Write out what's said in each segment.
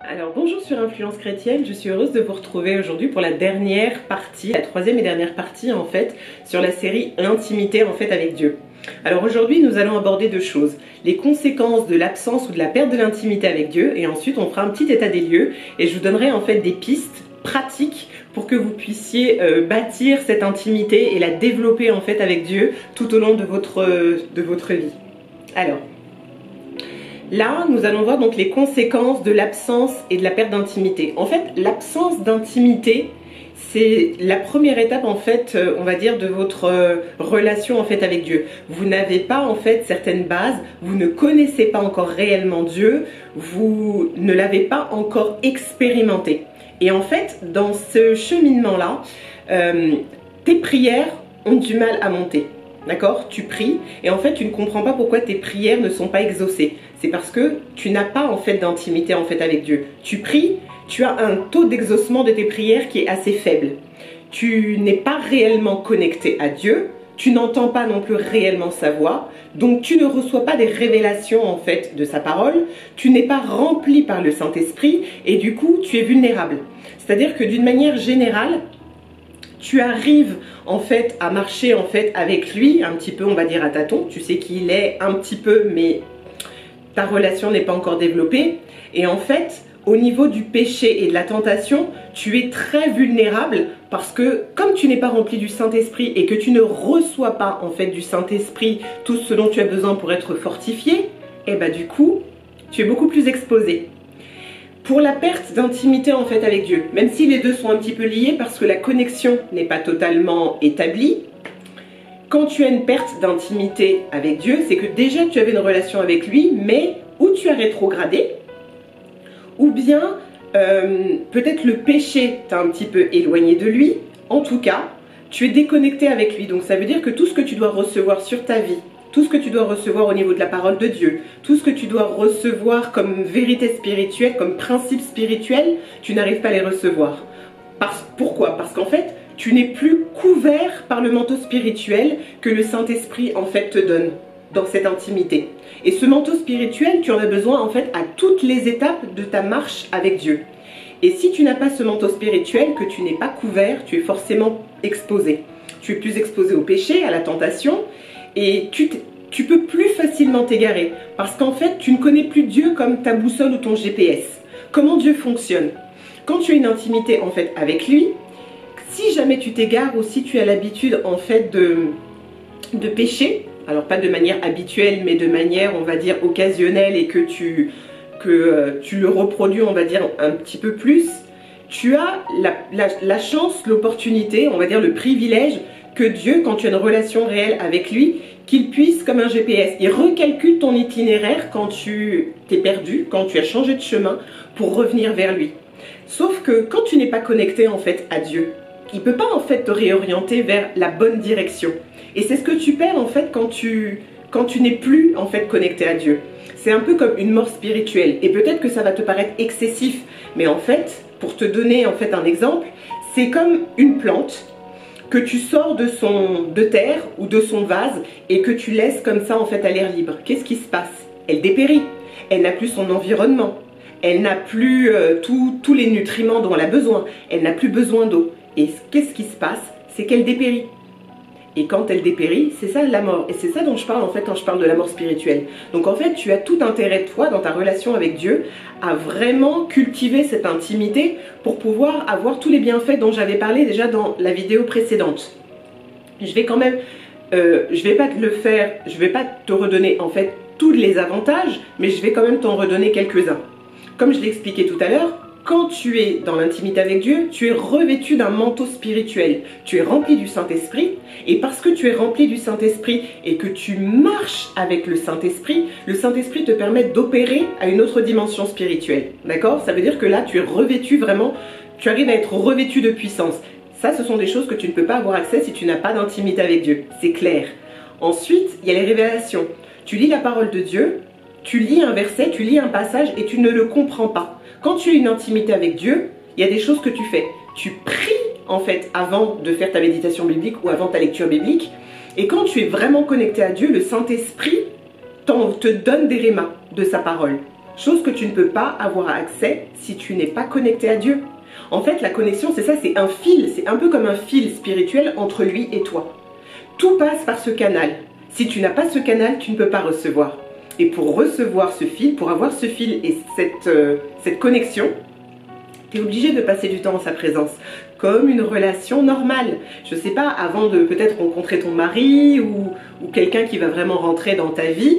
Alors bonjour sur Influence Chrétienne, je suis heureuse de vous retrouver aujourd'hui pour la dernière partie, la troisième et dernière partie en fait, sur la série L'intimité en fait avec Dieu. Alors aujourd'hui nous allons aborder deux choses, les conséquences de l'absence ou de la perte de l'intimité avec Dieu, et ensuite on fera un petit état des lieux et je vous donnerai en fait des pistes pratiques pour que vous puissiez bâtir cette intimité et la développer en fait avec Dieu tout au long de votre vie. Alors, là, nous allons voir donc les conséquences de l'absence et de la perte d'intimité. En fait, l'absence d'intimité, c'est la première étape en fait, on va dire, de votre relation en fait avec Dieu. Vous n'avez pas en fait certaines bases, vous ne connaissez pas encore réellement Dieu, vous ne l'avez pas encore expérimenté. Et en fait, dans ce cheminement-là, tes prières ont du mal à monter. D'accord? Tu pries et en fait tu ne comprends pas pourquoi tes prières ne sont pas exaucées. C'est parce que tu n'as pas en fait d'intimité en fait avec Dieu. Tu pries, tu as un taux d'exaucement de tes prières qui est assez faible. Tu n'es pas réellement connecté à Dieu, tu n'entends pas non plus réellement sa voix, donc tu ne reçois pas des révélations en fait de sa parole, tu n'es pas rempli par le Saint-Esprit et du coup tu es vulnérable. C'est-à-dire que d'une manière générale, tu arrives en fait à marcher en fait avec lui un petit peu, on va dire à tâtons. Tu sais qui il est un petit peu, mais ta relation n'est pas encore développée. Et en fait, au niveau du péché et de la tentation, tu es très vulnérable parce que comme tu n'es pas rempli du Saint-Esprit et que tu ne reçois pas en fait du Saint-Esprit tout ce dont tu as besoin pour être fortifié, et bah du coup, tu es beaucoup plus exposé. Pour la perte d'intimité en fait avec Dieu, même si les deux sont un petit peu liés parce que la connexion n'est pas totalement établie, quand tu as une perte d'intimité avec Dieu, c'est que déjà tu avais une relation avec lui, mais ou tu as rétrogradé, ou bien peut-être le péché t'a un petit peu éloigné de lui. En tout cas, tu es déconnecté avec lui, donc ça veut dire que tout ce que tu dois recevoir sur ta vie, tout ce que tu dois recevoir au niveau de la parole de Dieu, tout ce que tu dois recevoir comme vérité spirituelle, comme principe spirituel, tu n'arrives pas à les recevoir. Pourquoi? Parce qu'en fait, tu n'es plus couvert par le manteau spirituel que le Saint-Esprit en fait te donne dans cette intimité. Et ce manteau spirituel, tu en as besoin en fait à toutes les étapes de ta marche avec Dieu. Et si tu n'as pas ce manteau spirituel, que tu n'es pas couvert, tu es forcément exposé. Tu es plus exposé au péché, à la tentation, et tu peux plus facilement t'égarer parce qu'en fait tu ne connais plus Dieu comme ta boussole ou ton GPS. Comment Dieu fonctionne? Quand tu as une intimité en fait avec lui, si jamais tu t'égares ou si tu as l'habitude en fait de pécher, alors pas de manière habituelle mais de manière on va dire occasionnelle et que tu le reproduis on va dire un petit peu plus, tu as la chance, l'opportunité, on va dire le privilège que Dieu, quand tu as une relation réelle avec lui, qu'il puisse, comme un GPS, il recalcule ton itinéraire quand tu t'es perdu, quand tu as changé de chemin, pour revenir vers lui. Sauf que quand tu n'es pas connecté en fait à Dieu, il ne peut pas en fait te réorienter vers la bonne direction. Et c'est ce que tu perds en fait quand tu n'es plus en fait connecté à Dieu. C'est un peu comme une mort spirituelle. Et peut-être que ça va te paraître excessif, mais en fait, pour te donner en fait un exemple, c'est comme une plante que tu sors de terre ou de son vase et que tu laisses comme ça en fait à l'air libre. Qu'est-ce qui se passe? Elle dépérit, elle n'a plus son environnement, elle n'a plus tous les nutriments dont elle a besoin, elle n'a plus besoin d'eau. Et qu'est-ce qui se passe? C'est qu'elle dépérit. Et quand elle dépérit, c'est ça la mort. Et c'est ça dont je parle en fait quand je parle de la mort spirituelle. Donc en fait, tu as tout intérêt, toi, dans ta relation avec Dieu, à vraiment cultiver cette intimité pour pouvoir avoir tous les bienfaits dont j'avais parlé déjà dans la vidéo précédente. Je vais quand même, je vais pas te le faire, je vais pas te redonner en fait tous les avantages, mais je vais quand même t'en redonner quelques-uns. Comme je l'ai expliqué tout à l'heure, quand tu es dans l'intimité avec Dieu, tu es revêtu d'un manteau spirituel. Tu es rempli du Saint-Esprit. Et parce que tu es rempli du Saint-Esprit et que tu marches avec le Saint-Esprit te permet d'opérer à une autre dimension spirituelle. D'accord? Ça veut dire que là, tu es revêtu vraiment, tu arrives à être revêtu de puissance. Ça, ce sont des choses que tu ne peux pas avoir accès si tu n'as pas d'intimité avec Dieu. C'est clair. Ensuite, il y a les révélations. Tu lis la parole de Dieu, tu lis un verset, tu lis un passage et tu ne le comprends pas. Quand tu as une intimité avec Dieu, il y a des choses que tu fais. Tu pries en fait avant de faire ta méditation biblique ou avant ta lecture biblique. Et quand tu es vraiment connecté à Dieu, le Saint-Esprit te donne des rémas de sa parole. chose que tu ne peux pas avoir accès si tu n'es pas connecté à Dieu. En fait, la connexion, c'est ça, c'est un fil, c'est un peu comme un fil spirituel entre lui et toi. Tout passe par ce canal. Si tu n'as pas ce canal, tu ne peux pas recevoir. Et pour recevoir ce fil, pour avoir ce fil et cette connexion, tu es obligé de passer du temps en sa présence, comme une relation normale. Je ne sais pas, avant de peut-être rencontrer ton mari ou quelqu'un qui va vraiment rentrer dans ta vie,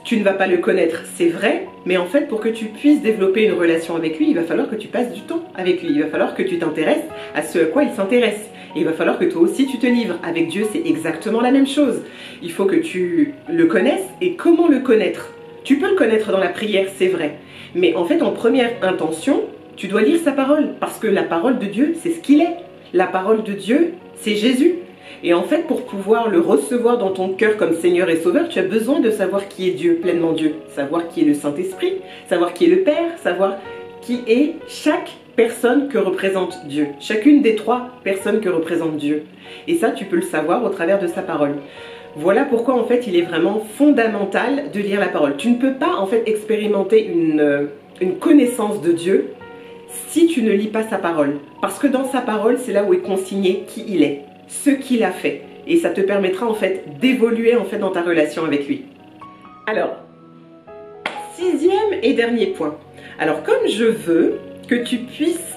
tu ne vas pas le connaître, c'est vrai, mais en fait, pour que tu puisses développer une relation avec lui, il va falloir que tu passes du temps avec lui. Il va falloir que tu t'intéresses à ce à quoi il s'intéresse. Et il va falloir que toi aussi tu te livres. Avec Dieu, c'est exactement la même chose. Il faut que tu le connaisses. Et comment le connaître? Tu peux le connaître dans la prière, c'est vrai. Mais en fait, en première intention, tu dois lire sa parole. Parce que la parole de Dieu, c'est ce qu'il est. La parole de Dieu, c'est Jésus. Et en fait, pour pouvoir le recevoir dans ton cœur comme Seigneur et Sauveur, tu as besoin de savoir qui est Dieu, pleinement Dieu. Savoir qui est le Saint-Esprit, savoir qui est le Père, savoir qui est chaque personne que représente Dieu. Chacune des 3 personnes que représente Dieu. Et ça, tu peux le savoir au travers de sa parole. Voilà pourquoi, en fait, il est vraiment fondamental de lire la parole. Tu ne peux pas, en fait, expérimenter une connaissance de Dieu si tu ne lis pas sa parole. Parce que dans sa parole, c'est là où est consigné qui il est, ce qu'il a fait. Et ça te permettra en fait d'évoluer en fait dans ta relation avec lui. Alors, 6e et dernier point. Alors, comme je veux que tu puisses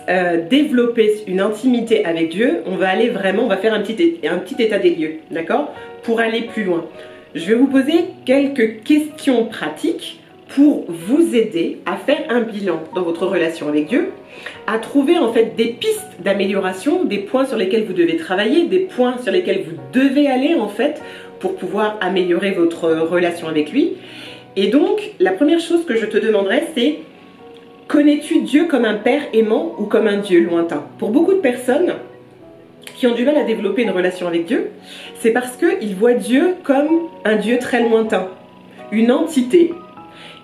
développer une intimité avec Dieu, on va aller vraiment, on va faire un petit état des lieux, d'accord? Pour aller plus loin. Je vais vous poser quelques questions pratiques pour vous aider à faire un bilan dans votre relation avec Dieu, à trouver en fait des pistes d'amélioration, des points sur lesquels vous devez travailler, des points sur lesquels vous devez aller en fait pour pouvoir améliorer votre relation avec lui. Et donc, la première chose que je te demanderai, c'est: connais-tu Dieu comme un père aimant ou comme un Dieu lointain? Pour beaucoup de personnes qui ont du mal à développer une relation avec Dieu, c'est parce qu'ils voient Dieu comme un Dieu très lointain, une entité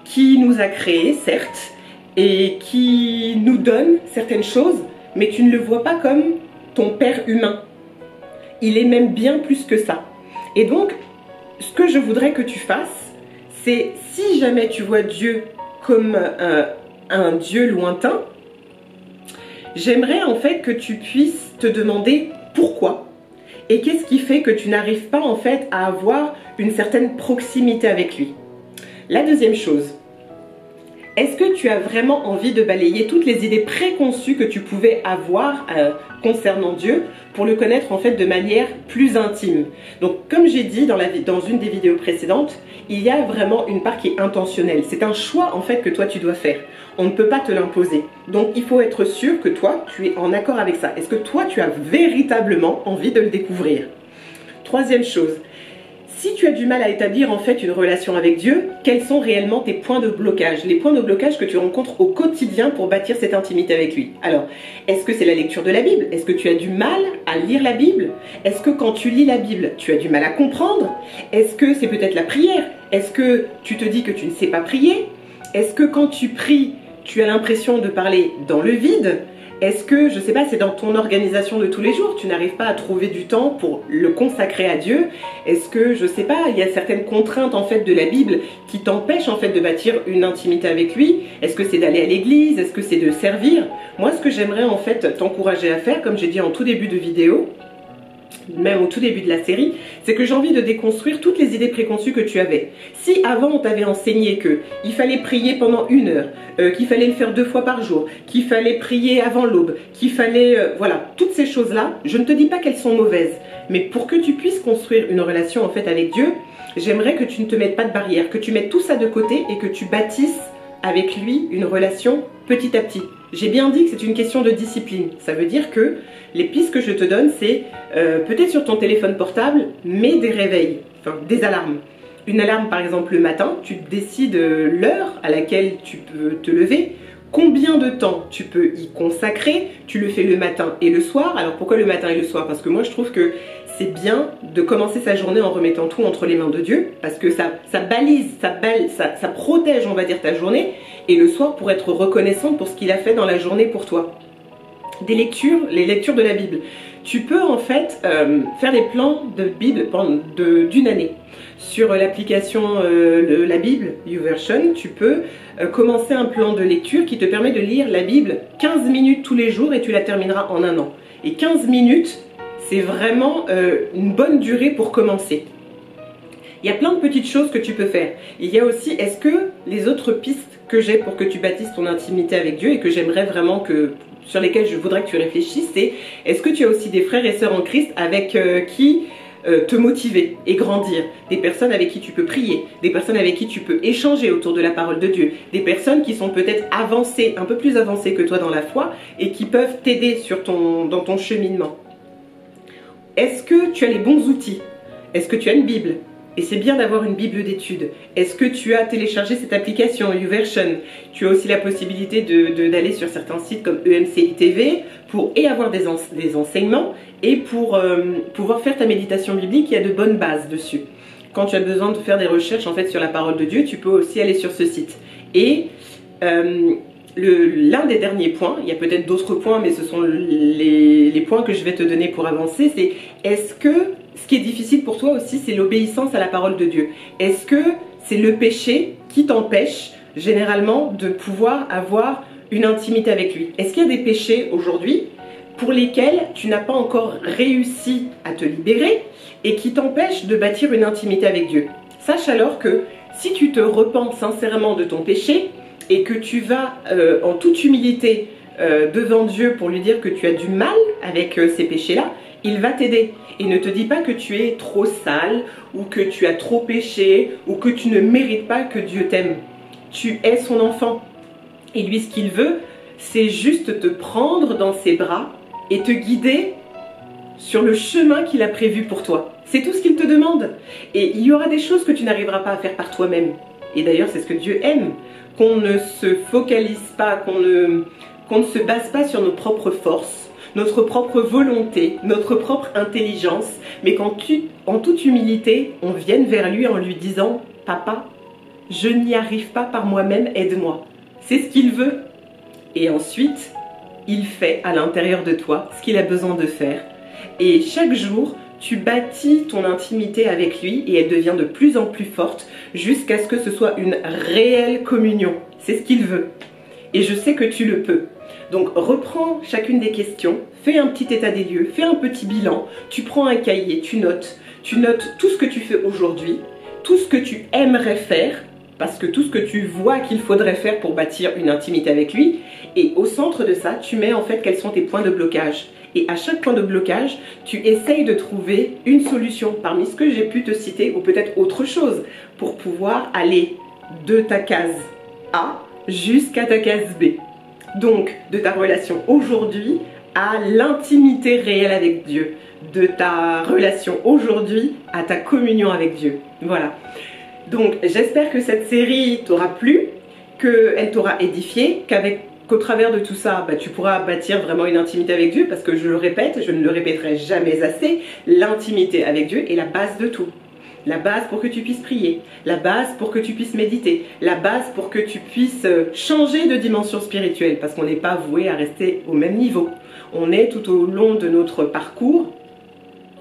qui nous a créés, certes, et qui nous donne certaines choses, mais tu ne le vois pas comme ton père humain. Il est même bien plus que ça. Et donc, ce que je voudrais que tu fasses, c'est, si jamais tu vois Dieu comme un Dieu lointain, j'aimerais en fait que tu puisses te demander pourquoi et qu'est-ce qui fait que tu n'arrives pas en fait à avoir une certaine proximité avec lui. La deuxième chose, est-ce que tu as vraiment envie de balayer toutes les idées préconçues que tu pouvais avoir concernant Dieu pour le connaître en fait de manière plus intime? Donc, comme j'ai dit dans une des vidéos précédentes, il y a vraiment une part qui est intentionnelle. C'est un choix en fait que toi tu dois faire. On ne peut pas te l'imposer. Donc, il faut être sûr que toi, tu es en accord avec ça. Est-ce que toi, tu as véritablement envie de le découvrir? Troisième chose, si tu as du mal à établir en fait une relation avec Dieu, quels sont réellement tes points de blocage? Les points de blocage que tu rencontres au quotidien pour bâtir cette intimité avec lui. Alors, est-ce que c'est la lecture de la Bible? Est-ce que tu as du mal à lire la Bible? Est-ce que quand tu lis la Bible, tu as du mal à comprendre? Est-ce que c'est peut-être la prière? Est-ce que tu te dis que tu ne sais pas prier? Est-ce que quand tu pries, tu as l'impression de parler dans le vide? Est-ce que, je ne sais pas, c'est dans ton organisation de tous les jours, tu n'arrives pas à trouver du temps pour le consacrer à Dieu? Est-ce que, je ne sais pas, il y a certaines contraintes en fait de la Bible qui t'empêchent en fait de bâtir une intimité avec lui? Est-ce que c'est d'aller à l'église? Est-ce que c'est de servir? Moi, ce que j'aimerais en fait t'encourager à faire, comme j'ai dit en tout début de vidéo, même au tout début de la série, c'est que j'ai envie de déconstruire toutes les idées préconçues que tu avais. Si avant on t'avait enseigné qu'il fallait prier pendant 1 heure, qu'il fallait le faire 2 fois par jour, qu'il fallait prier avant l'aube, qu'il fallait... voilà, toutes ces choses-là, je ne te dis pas qu'elles sont mauvaises, mais pour que tu puisses construire une relation en fait avec Dieu, j'aimerais que tu ne te mettes pas de barrière, que tu mettes tout ça de côté et que tu bâtisses avec lui une relation petit à petit. J'ai bien dit que c'est une question de discipline. Ça veut dire que les pistes que je te donne, c'est peut-être sur ton téléphone portable, mais des réveils, enfin des alarmes. Une alarme par exemple le matin, tu décides l'heure à laquelle tu peux te lever, combien de temps tu peux y consacrer, tu le fais le matin et le soir. Alors pourquoi le matin et le soir? Parce que moi je trouve que c'est bien de commencer sa journée en remettant tout entre les mains de Dieu, parce que ça balise, ça protège, on va dire, ta journée, et le soir pour être reconnaissante pour ce qu'il a fait dans la journée pour toi. des lectures, les lectures de la Bible. Tu peux en fait faire des plans de Bible d'une année. Sur l'application la Bible, YouVersion, tu peux commencer un plan de lecture qui te permet de lire la Bible 15 minutes tous les jours et tu la termineras en un an. Et 15 minutes, c'est vraiment une bonne durée pour commencer. Il y a plein de petites choses que tu peux faire. Il y a aussi, est-ce que les autres pistes que j'ai pour que tu bâtisses ton intimité avec Dieu et que j'aimerais vraiment sur lesquelles je voudrais que tu réfléchisses, c'est est-ce que tu as aussi des frères et sœurs en Christ avec qui te motiver et grandir, des personnes avec qui tu peux prier, des personnes avec qui tu peux échanger autour de la parole de Dieu, des personnes qui sont peut-être avancées, un peu plus avancées que toi dans la foi et qui peuvent t'aider dans ton cheminement. Est-ce que tu as les bons outils? Est-ce que tu as une Bible? Et c'est bien d'avoir une Bible d'études. Est-ce que tu as téléchargé cette application YouVersion? Tu as aussi la possibilité d'aller sur certains sites comme EMCI TV pour avoir des enseignements et pour pouvoir faire ta méditation biblique. Il y a de bonnes bases dessus. Quand tu as besoin de faire des recherches en fait sur la parole de Dieu, tu peux aussi aller sur ce site. Et l'un des derniers points, il y a peut-être d'autres points, mais ce sont les points que je vais te donner pour avancer, c'est est-ce que ce qui est difficile pour toi aussi, c'est l'obéissance à la parole de Dieu? Est-ce que c'est le péché qui t'empêche généralement de pouvoir avoir une intimité avec lui? Est-ce qu'il y a des péchés aujourd'hui pour lesquels tu n'as pas encore réussi à te libérer et qui t'empêchent de bâtir une intimité avec Dieu? Sache alors que si tu te repens sincèrement de ton péché et que tu vas en toute humilité devant Dieu pour lui dire que tu as du mal avec ces péchés-là, il va t'aider. Et ne te dis pas que tu es trop sale ou que tu as trop péché ou que tu ne mérites pas que Dieu t'aime. Tu es son enfant. Et lui, ce qu'il veut, c'est juste te prendre dans ses bras et te guider sur le chemin qu'il a prévu pour toi. C'est tout ce qu'il te demande. Et il y aura des choses que tu n'arriveras pas à faire par toi-même. Et d'ailleurs, c'est ce que Dieu aime. Qu'on ne se focalise pas, qu'on ne se base pas sur nos propres forces, notre propre volonté, notre propre intelligence, mais qu'en toute humilité, on vienne vers lui en lui disant « Papa, je n'y arrive pas par moi-même, aide-moi ». C'est ce qu'il veut. Et ensuite, il fait à l'intérieur de toi ce qu'il a besoin de faire. Et chaque jour, tu bâtis ton intimité avec lui et elle devient de plus en plus forte jusqu'à ce que ce soit une réelle communion. C'est ce qu'il veut. Et je sais que tu le peux. Donc reprends chacune des questions, fais un petit état des lieux, fais un petit bilan, tu prends un cahier, tu notes tout ce que tu fais aujourd'hui, tout ce que tu aimerais faire, parce que tout ce que tu vois qu'il faudrait faire pour bâtir une intimité avec lui, et au centre de ça, tu mets en fait quels sont tes points de blocage. Et à chaque point de blocage, tu essayes de trouver une solution parmi ce que j'ai pu te citer, ou peut-être autre chose, pour pouvoir aller de ta case A jusqu'à ta case B. Donc, de ta relation aujourd'hui à l'intimité réelle avec Dieu, de ta relation aujourd'hui à ta communion avec Dieu. Voilà. Donc, j'espère que cette série t'aura plu, qu'elle t'aura édifié, qu'au travers de tout ça, tu pourras bâtir vraiment une intimité avec Dieu, parce que je le répète, je ne le répéterai jamais assez, l'intimité avec Dieu est la base de tout. La base pour que tu puisses prier, la base pour que tu puisses méditer, la base pour que tu puisses changer de dimension spirituelle, parce qu'on n'est pas voué à rester au même niveau. On est tout au long de notre parcours,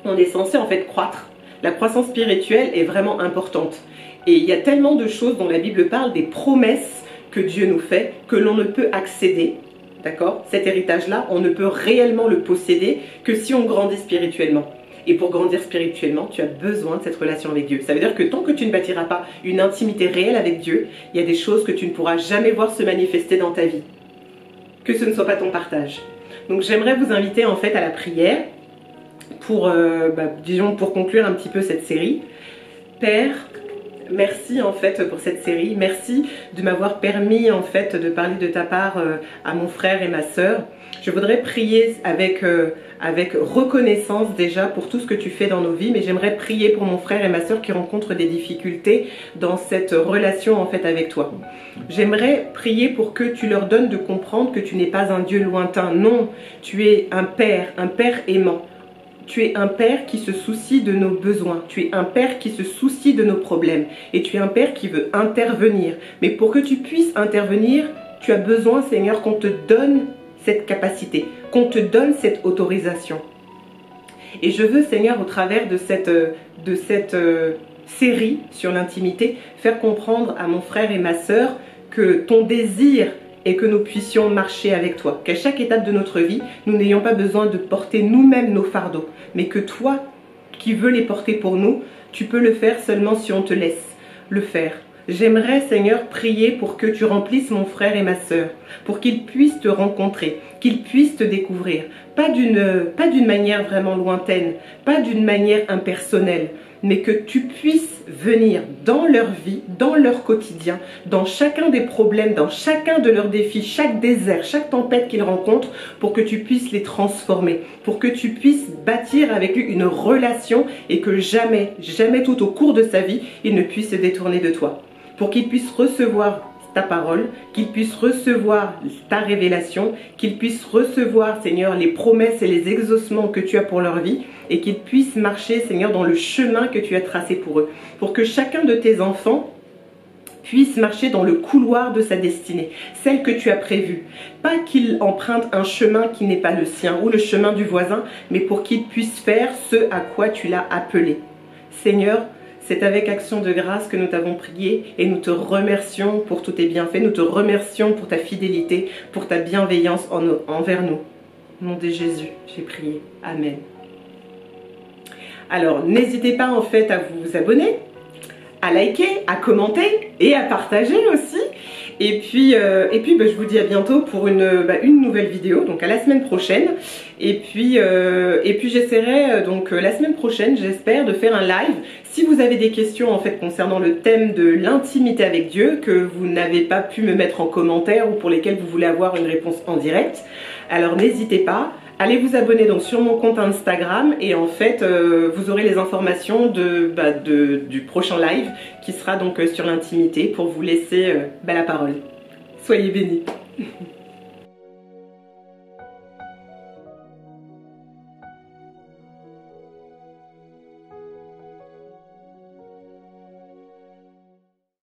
on est censé en fait croître. La croissance spirituelle est vraiment importante. Et il y a tellement de choses dont la Bible parle, des promesses que Dieu nous fait, que l'on ne peut accéder. D'accord? Cet héritage-là, on ne peut réellement le posséder que si on grandit spirituellement. Et pour grandir spirituellement, tu as besoin de cette relation avec Dieu. Ça veut dire que tant que tu ne bâtiras pas une intimité réelle avec Dieu, il y a des choses que tu ne pourras jamais voir se manifester dans ta vie. Que ce ne soit pas ton partage. Donc j'aimerais vous inviter en fait à la prière pour, disons, pour conclure un petit peu cette série. Père, merci en fait pour cette série. Merci de m'avoir permis en fait de parler de ta part à mon frère et ma sœur. Je voudrais prier avec reconnaissance déjà pour tout ce que tu fais dans nos vies, mais j'aimerais prier pour mon frère et ma sœur qui rencontrent des difficultés dans cette relation en fait avec toi. J'aimerais prier pour que tu leur donnes de comprendre que tu n'es pas un Dieu lointain. Non, tu es un Père aimant. Tu es un Père qui se soucie de nos besoins. Tu es un Père qui se soucie de nos problèmes. Et tu es un Père qui veut intervenir. Mais pour que tu puisses intervenir, tu as besoin, Seigneur, qu'on te donne cette capacité, qu'on te donne cette autorisation. Et je veux, Seigneur, au travers de cette série sur l'intimité, faire comprendre à mon frère et ma sœur que ton désir est que nous puissions marcher avec toi. Qu'à chaque étape de notre vie, nous n'ayons pas besoin de porter nous-mêmes nos fardeaux, mais que toi, qui veux les porter pour nous, tu peux le faire seulement si on te laisse le faire. J'aimerais, Seigneur, prier pour que tu remplisses mon frère et ma sœur, pour qu'ils puissent te rencontrer, qu'ils puissent te découvrir, pas d'une manière vraiment lointaine, pas d'une manière impersonnelle, mais que tu puisses venir dans leur vie, dans leur quotidien, dans chacun des problèmes, dans chacun de leurs défis, chaque désert, chaque tempête qu'ils rencontrent, pour que tu puisses les transformer, pour que tu puisses bâtir avec lui une relation et que jamais, jamais tout au cours de sa vie, il ne puisse se détourner de toi. Pour qu'il puisse recevoir ta parole, qu'il puisse recevoir ta révélation, qu'il puisse recevoir, Seigneur, les promesses et les exaucements que tu as pour leur vie et qu'ils puissent marcher, Seigneur, dans le chemin que tu as tracé pour eux. Pour que chacun de tes enfants puisse marcher dans le couloir de sa destinée, celle que tu as prévue. Pas qu'il emprunte un chemin qui n'est pas le sien ou le chemin du voisin, mais pour qu'il puisse faire ce à quoi tu l'as appelé. Seigneur, c'est avec action de grâce que nous t'avons prié et nous te remercions pour tous tes bienfaits, nous te remercions pour ta fidélité, pour ta bienveillance envers nous. Au nom de Jésus, j'ai prié. Amen. Alors, n'hésitez pas en fait à vous abonner, à liker, à commenter et à partager aussi. Et puis je vous dis à bientôt pour une nouvelle vidéo, donc à la semaine prochaine. Et puis j'essaierai donc la semaine prochaine, j'espère, de faire un live. Si vous avez des questions en fait concernant le thème de l'intimité avec Dieu, que vous n'avez pas pu me mettre en commentaire ou pour lesquels vous voulez avoir une réponse en direct, alors n'hésitez pas. Allez vous abonner donc sur mon compte Instagram et en fait vous aurez les informations du prochain live qui sera donc sur l'intimité pour vous laisser la parole. Soyez bénis.